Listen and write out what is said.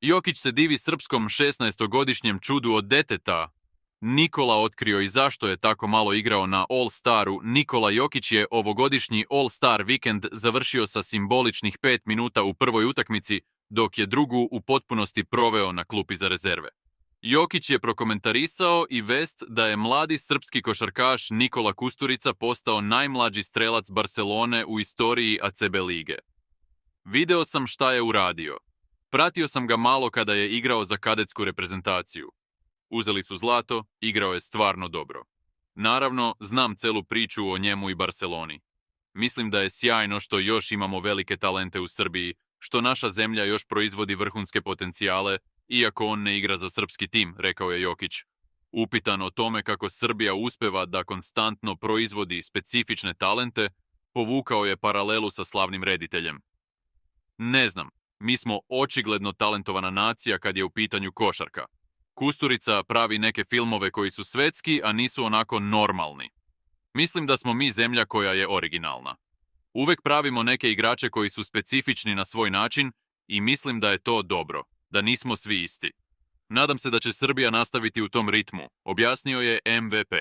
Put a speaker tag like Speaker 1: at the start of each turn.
Speaker 1: Jokić se divi srpskom 16-godišnjem čudu od deteta. Nikola otkrio i zašto je tako malo igrao na All-Staru. Nikola Jokić je ovogodišnji All-Star vikend završio sa simboličnih 5 minuta u prvoj utakmici, dok je drugu u potpunosti proveo na klupi za rezerve. Jokić je prokomentarisao i vest da je mladi srpski košarkaš Nikola Kusturica postao najmlađi strelac Barcelone u istoriji ACB lige. Video sam šta je uradio. Pratio sam ga malo kada je igrao za kadetsku reprezentaciju. Uzeli su zlato, igrao je stvarno dobro. Naravno, znam celu priču o njemu i Barceloni. Mislim da je sjajno što još imamo velike talente u Srbiji, što naša zemlja još proizvodi vrhunske potencijale, iako on ne igra za srpski tim, rekao je Jokić. Upitan o tome kako Srbija uspeva da konstantno proizvodi specifične talente, povukao je paralelu sa slavnim rediteljem. Ne znam, mi smo očigledno talentovana nacija kad je u pitanju košarka. Kusturica pravi neke filmove koji su svetski, a nisu onako normalni. Mislim da smo mi zemlja koja je originalna. Uvek pravimo neke igrače koji su specifični na svoj način i mislim da je to dobro, da nismo svi isti. Nadam se da će Srbija nastaviti u tom ritmu, objasnio je MVP.